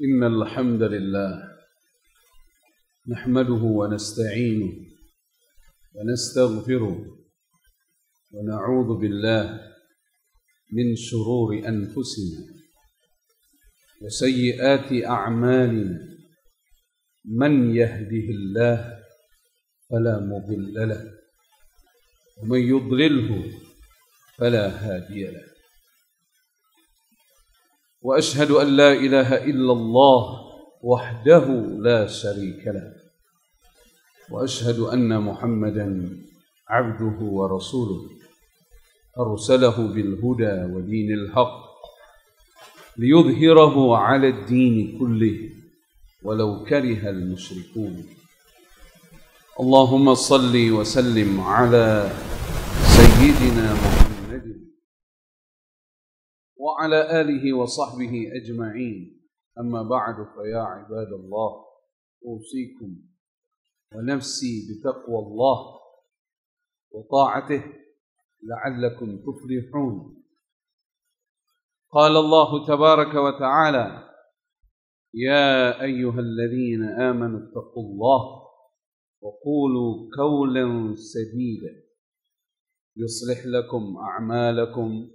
إن الحمد لله نحمده ونستعينه ونستغفره ونعوذ بالله من شرور أنفسنا وسيئات أعمالنا من يهده الله فلا مضل له ومن يضلله فلا هادي له وأشهد أن لا إله إلا الله وحده لا شريك له وأشهد أن محمدا عبده ورسوله أرسله بالهدى ودين الحق ليظهره على الدين كله ولو كره المشركون اللهم صل وسلم على سيدنا محمد وعلى آله وصحبه أجمعين أما بعد فيا عباد الله أوصيكم ونفسي بتقوى الله وطاعته لعلكم تفلحون قال الله تبارك وتعالى يا أيها الذين آمنوا اتقوا الله وقولوا قولا سديدا يصلح لكم أعمالكم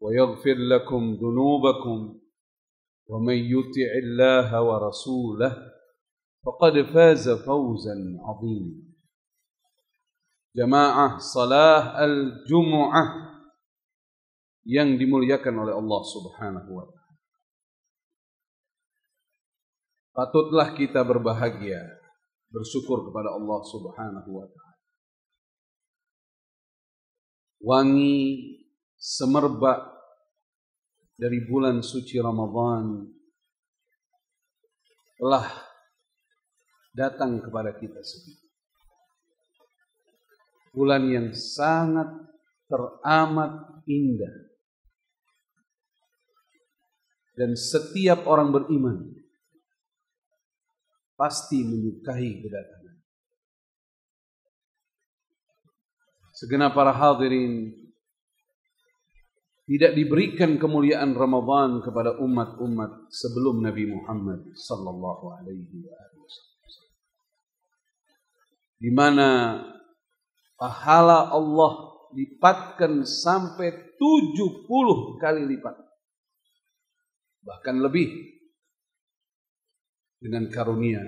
ويغفر لكم ذنوبكم ومن يطع الله ورسوله فقد فاز فوزا عظيما Jamaah salah al-Jumu'ah yang dimuliakan oleh Allah Subhanahu wa ta'ala. Patutlah kita berbahagia, bersyukur kepada Allah Subhanahu wa ta'ala. Wangi semerbak dari bulan suci Ramadan telah datang kepada kita semua. Bulan yang sangat teramat indah. Dan setiap orang beriman pasti menyukai kedatangan. Segenap para hadirin, tidak diberikan kemuliaan Ramadan kepada umat-umat sebelum Nabi Muhammad sallallahu alaihi wasallam. Di mana pahala Allah lipatkan sampai 70 kali lipat. Bahkan lebih dengan karunia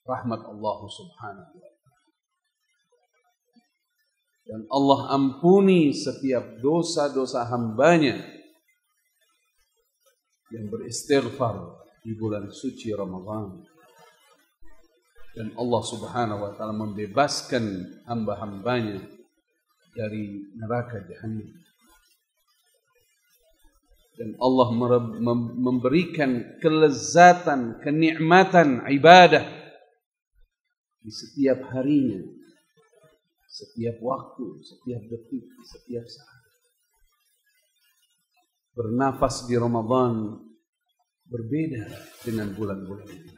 rahmat Allah Subhanahu wa ta'ala. Dan Allah ampuni setiap dosa-dosa hambanya yang beristighfar di bulan suci Ramadan. Dan Allah Subhanahu wa ta'ala membebaskan hamba-hambanya dari neraka Jahannam. Dan Allah memberikan kelezatan, kenikmatan ibadah di setiap harinya, setiap waktu, setiap detik, setiap saat. Bernafas di Ramadan berbeda dengan bulan-bulan ini.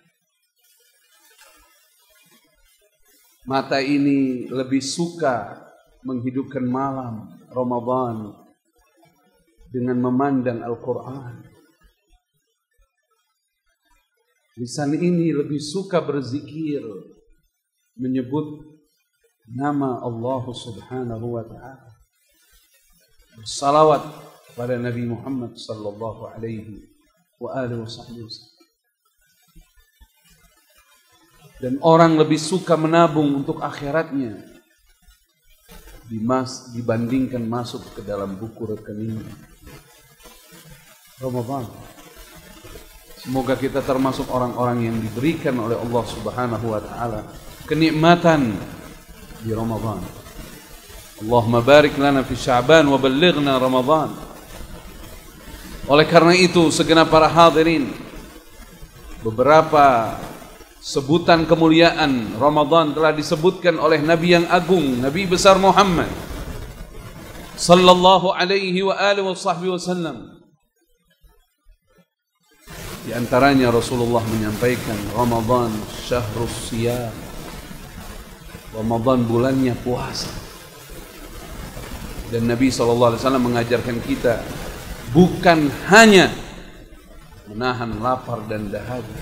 Mata ini lebih suka menghidupkan malam Ramadan dengan memandang Al-Quran. Lisan ini lebih suka berzikir, menyebut nama Allah Subhanahu wa ta'ala. Salawat pada Nabi Muhammad sallallahu alaihi wa alihi wasallam. Dan orang lebih suka menabung untuk akhiratnya dibandingkan masuk ke dalam buku rekening Ramadan. Semoga kita termasuk orang-orang yang diberikan oleh Allah Subhanahu wa ta'ala kenikmatan di Ramadan. Allahumma barik lana fi Sya'ban wa ballighna Ramadan. Oleh karena itu, segenap para hadirin, beberapa sebutan kemuliaan Ramadan telah disebutkan oleh Nabi yang agung, Nabi besar Muhammad sallallahu alaihi wa alihi wasallam. Di antaranya Rasulullah menyampaikan Ramadan syahrus siyam. Ramadan bulannya puasa. Dan Nabi SAW mengajarkan kita bukan hanya menahan lapar dan dahaga.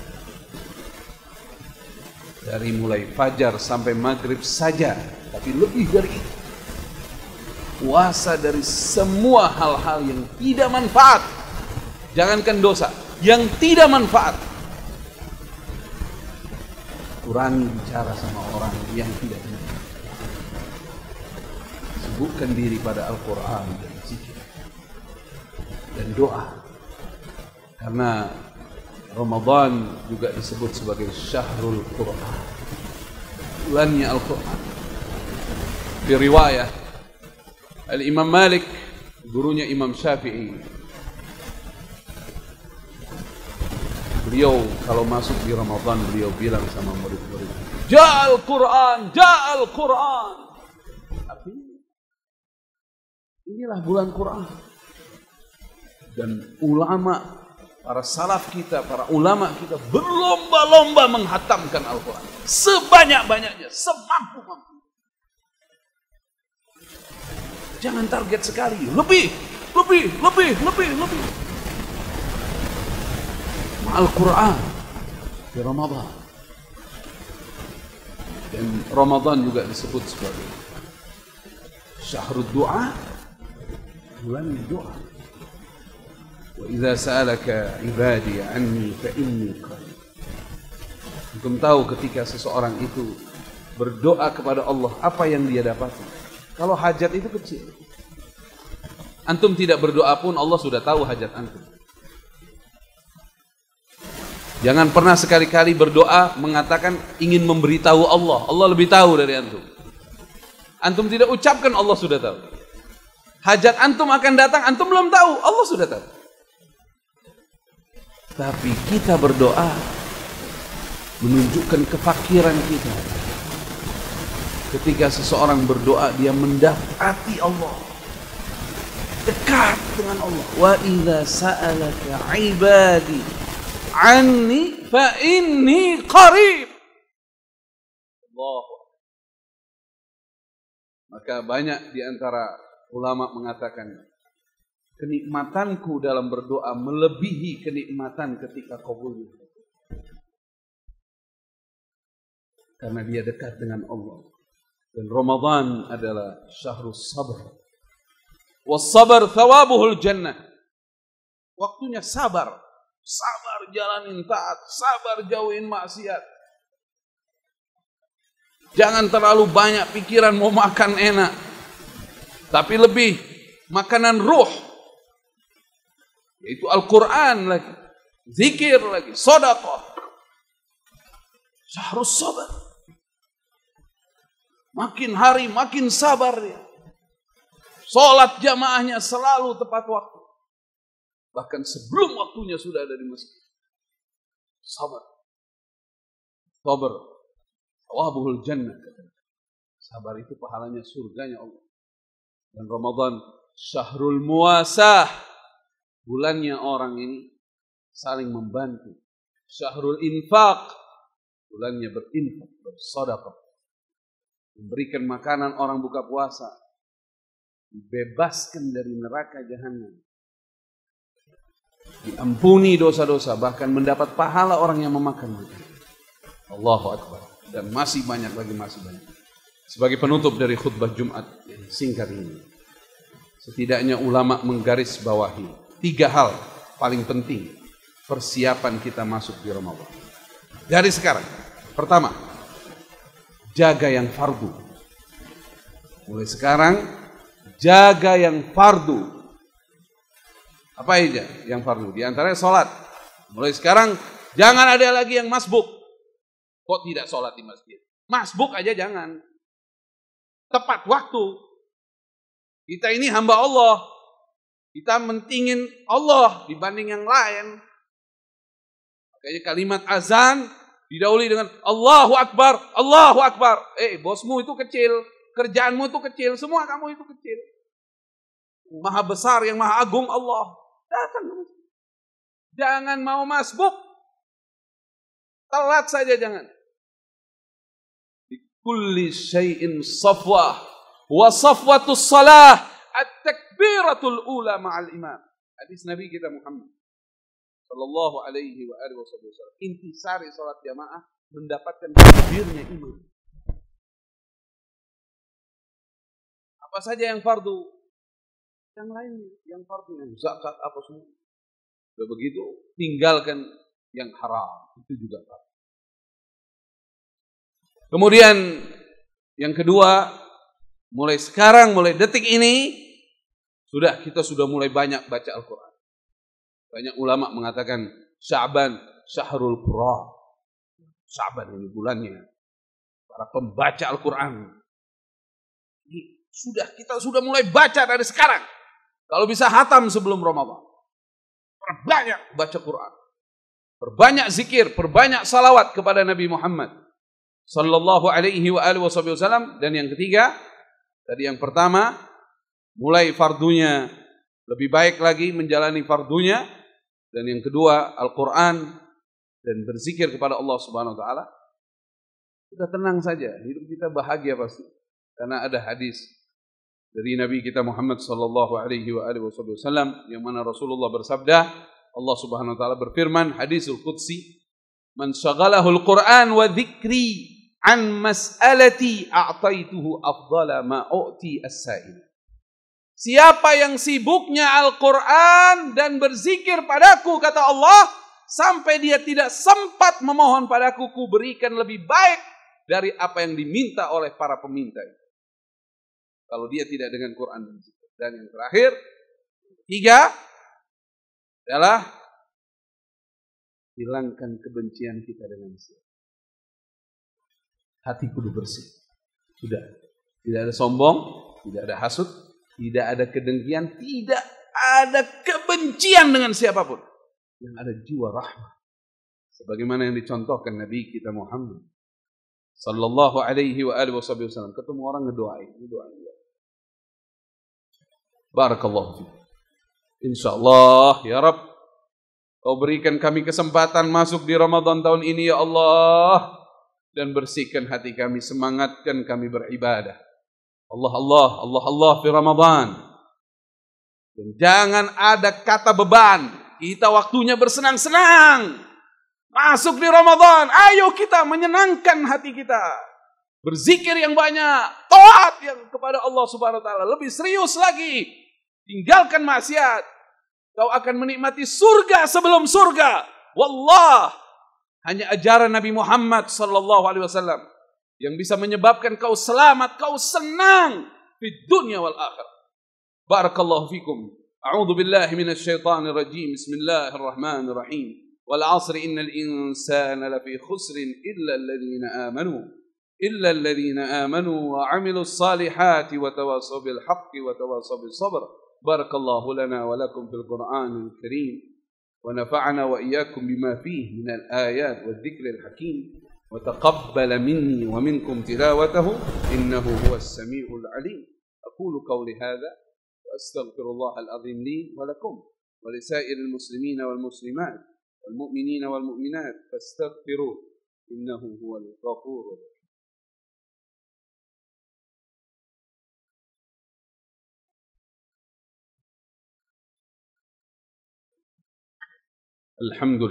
Dari mulai fajar sampai maghrib saja, tapi lebih dari itu. Puasa dari semua hal-hal yang tidak manfaat. Jangankan dosa, yang tidak manfaat. Kurangi bicara sama orang yang tidak benar. Sibukkan diri pada Al-Quran dan zikir dan doa. Karena Ramadan juga disebut sebagai Syahrul Quran, bulannya Al-Quran. Di riwayat Al-Imam Malik, gurunya Imam Syafi'i, beliau kalau masuk di Ramadan, beliau bilang sama murid-murid, Ja'al Quran, Ja'al Quran. Artinya, inilah bulan Quran. Dan ulama, para salaf kita, para ulama kita berlomba-lomba menghatamkan Al-Quran sebanyak-banyaknya, semampu-mampu. Jangan target sekali, lebih. Al-Quran di Ramadan. Dan Ramadan juga disebut sebagai Syahrul Du'a, bulan doa. Wa idza sa'alaka ibadi anni fa inni qarib. Antum tahu ketika seseorang itu berdoa kepada Allah, apa yang dia dapati? Kalau hajat itu kecil, antum tidak berdoa pun Allah sudah tahu hajat antum. Jangan pernah sekali-kali berdoa mengatakan ingin memberitahu Allah. Allah lebih tahu dari antum. Antum tidak ucapkan, Allah sudah tahu. Hajat antum akan datang, antum belum tahu, Allah sudah tahu. Tapi kita berdoa menunjukkan kefakiran kita. Ketika seseorang berdoa, dia mendekati Allah, dekat dengan Allah. Wa idza sa'alaka ibadi anni fa inni qarib. Allah. Maka banyak di antara ulama mengatakan, kenikmatanku dalam berdoa melebihi kenikmatan ketika qabulnya. Karena dia dekat dengan Allah. Dan Ramadan adalah syahrul sabr. Was-sabr thawabuhul jannah. Waktunya sabar. Sabar jalanin taat, sabar jauhin maksiat. Jangan terlalu banyak pikiran mau makan enak. Tapi lebih makanan ruh. Yaitu Al-Quran lagi, zikir lagi, sedekah. Syahrul sabr. Makin hari makin sabar dia. Salat jamaahnya selalu tepat waktu. Bahkan sebelum waktunya sudah ada di masjid. Sabar. Sabar. Thawabuhul jannah. Sabar itu pahalanya surganya Allah. Dan Ramadan syahrul muwasah. Bulannya orang ini saling membantu. Syahrul infaq. Bulannya berinfak, bersedekah. Memberikan makanan orang buka puasa, dibebaskan dari neraka jahanam, diampuni dosa-dosa, bahkan mendapat pahala orang yang memakan itu. Allahu Akbar. Dan masih banyak lagi, masih banyak. Sebagai penutup dari khutbah Jumat yang singkat ini, setidaknya ulama menggaris bawahi 3 hal paling penting persiapan kita masuk di Ramadan dari sekarang. Pertama, jaga yang fardu. Mulai sekarang, jaga yang fardu. Apa aja yang fardu? Di antaranya sholat. Mulai sekarang, jangan ada lagi yang masbuk. Kok tidak sholat di masjid? Masbuk aja jangan. Tepat waktu. Kita ini hamba Allah. Kita mentingin Allah dibanding yang lain. Makanya kalimat azan didahului dengan Allahu Akbar, Allahu Akbar. Bosmu itu kecil, kerjaanmu itu kecil, semua kamu itu kecil. Maha besar, yang maha agung Allah. Datang. Jangan mau masbuk. Telat saja jangan. Di kulli syai'in safwah wa safwatus salah at-takbiratul ula ma'al imam. Hadis Nabi kita Muhammad sallallahu alaihi wa alihi wasallam. Intisari salat jamaah mendapatkan takdirnya iman. Apa saja yang fardu? Yang lain yang fardu, yang zakat apa semua. Sudah begitu tinggalkan yang haram, itu juga fardu. Kemudian yang kedua, mulai sekarang, mulai detik ini kita sudah mulai banyak baca Al-Quran. Banyak ulama mengatakan Sya'ban syahrul Qur'an. Sya'ban ini bulannya para pembaca Al-Quran. Kita sudah mulai baca dari sekarang. Kalau bisa hatam sebelum Ramadan. Perbanyak baca Quran. Perbanyak zikir, perbanyak salawat kepada Nabi Muhammad sallallahu alaihi wa alihi wasallam. Dan yang ketiga, tadi yang pertama, mulai fardunya lebih baik lagi menjalani fardunya. Dan yang kedua, Al-Quran dan berzikir kepada Allah Subhanahu wa taala. Kita tenang saja, hidup kita bahagia pasti. Karena ada hadis dari Nabi kita Muhammad sallallahu alaihi wa alihi wasallam yang mana Rasulullah bersabda, Allah Subhanahu wa taala berfirman, hadisul qudsi, "Man syaghalahu al-Qur'an wa dzikri an mas'alati a'taituhu afdala ma u'ti as-sa'il." Siapa yang sibuknya Al-Qur'an dan berzikir padaku, kata Allah, sampai dia tidak sempat memohon padaku, ku berikan lebih baik dari apa yang diminta oleh para peminta. Kalau dia tidak dengan Quran dan zikir. Dan yang terakhir, tiga adalah hilangkan kebencian kita dengan siapa. Hati kudu bersih. Sudah. Tidak ada sombong, tidak ada hasud, tidak ada kedengkian, tidak ada kebencian dengan siapapun. Yang ada jiwa rahmah. Sebagaimana yang dicontohkan Nabi kita Muhammad sallallahu alaihi wa alihi wasallam. Ketemu orang ngedoain. Barakallahu fiik. Insyaallah ya Rabb, Kau berikan kami kesempatan masuk di Ramadan tahun ini ya Allah, dan bersihkan hati kami, semangatkan kami beribadah. Allah fi Ramadan. Dan jangan ada kata beban. Kita waktunya bersenang-senang. Masuk di Ramadan, ayo kita menyenangkan hati kita. Berzikir yang banyak, taat yang kepada Allah Subhanahu wa taala, lebih serius lagi. Tinggalkan maksiat. Kau akan menikmati surga sebelum surga. Wallah, hanya ajaran Nabi Muhammad sallallahu alaihi wasallam yang bisa menyebabkan kau selamat, kau senang di dunia wal akhirah. Barakallahu fikum. A'udzu billahi minasy syaithanir rajim. Bismillahirrahmanirrahim. Wal 'asri innal insana lafi khusrin illa alladhina amanu wa 'amilus salihati wa tawassaw bil haqqi wa tawassaw bis sabr. Barakallahu lana wa lakum fil Qur'anil Karim wa nafa'ana wa iyyakum bima fihi minal ayat wad dzikril hakim wa taqabbala minni wa minkum tilawatahu innahu huwas samiul alim. Aqulu qawli hadha wa astaghfirullahal azim li wa lakum wa lisairil muslimina wal muslimat wal mu'minina wal mu'minat fastaghfiruhu innahu huwal ghafurur rahim. الحمد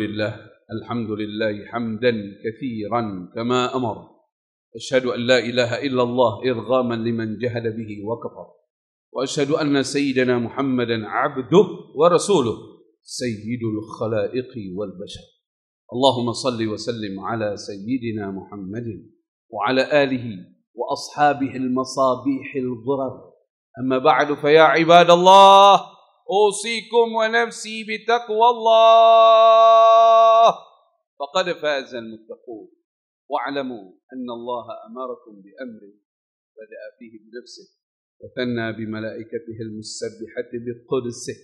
لله حمدا كثيرا كما أمر. أشهد أن لا إله إلا الله إرغاما لمن جهد به وكفر. وأشهد أن سيدنا محمدا عبده ورسوله سيد الخلائق والبشر. اللهم صل وسلم على سيدنا محمد وعلى آله وأصحابه المصابيح الغرر. أما بعد فيا عباد الله أوصيكم ونفسي بتقوى الله فقد فاز المتقون. واعلموا أن الله أمركم بأمر بدأ فيه بنفسه وثنى بملائكته المسبحة بقدسه.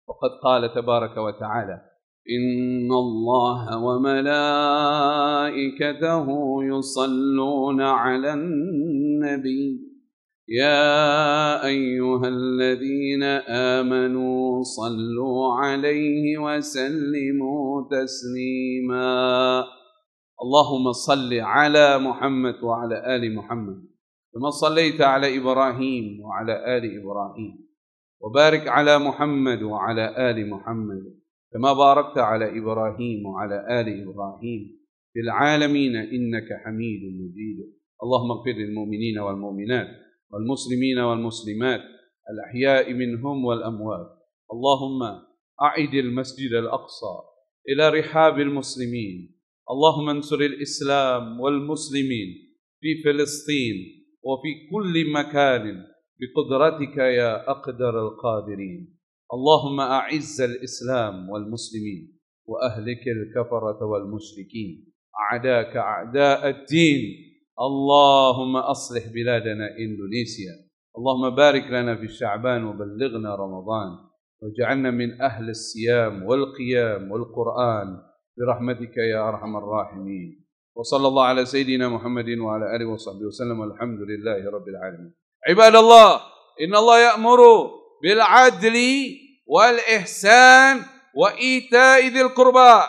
وقد قال تبارك وتعالى إن الله وملائكته يصلون على النبي يا أيها الذين آمنوا صلوا عليه وسلموا تسليما. اللهم صل على محمد وعلى آل محمد كما صليت على إبراهيم وعلى آل إبراهيم وبارك على محمد وعلى آل محمد كما باركت على إبراهيم وعلى آل إبراهيم في العالمين إنك حميد مجيد. اللهم اغفر للمؤمنين والمؤمنات والمسلمين والمسلمات الأحياء منهم والأموات. اللهم أعد المسجد الأقصى إلى رحاب المسلمين. اللهم انصر الإسلام والمسلمين في فلسطين وفي كل مكان بقدرتك يا أقدر القادرين. اللهم أعز الإسلام والمسلمين وأهلك الكفرة والمشركين أعداءك أعداء الدين. اللهم أصلح بلادنا إندونيسيا. اللهم بارك لنا في شعبان وبلغنا رمضان واجعلنا من أهل الصيام والقيام والقرآن برحمتك يا أرحم الراحمين. وصلى الله على سيدنا محمد وعلى آله وصحبه وسلم والحمد لله رب العالمين. عباد الله، إن الله يأمر بالعدل والإحسان وإيتاء ذي القربى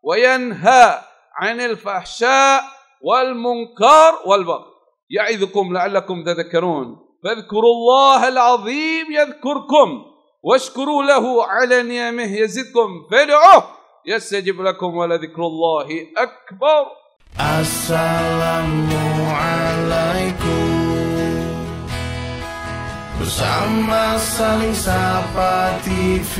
وينهى عن الفحشاء والمنكر والبغي يعظكم لعلكم تذكرون. فاذكروا الله العظيم يذكركم واشكروا له على نعمه يزدكم فادعوه يستجب لكم ولذكر الله أكبر. Assalamualaikum. Bersama Saling Sapa TV.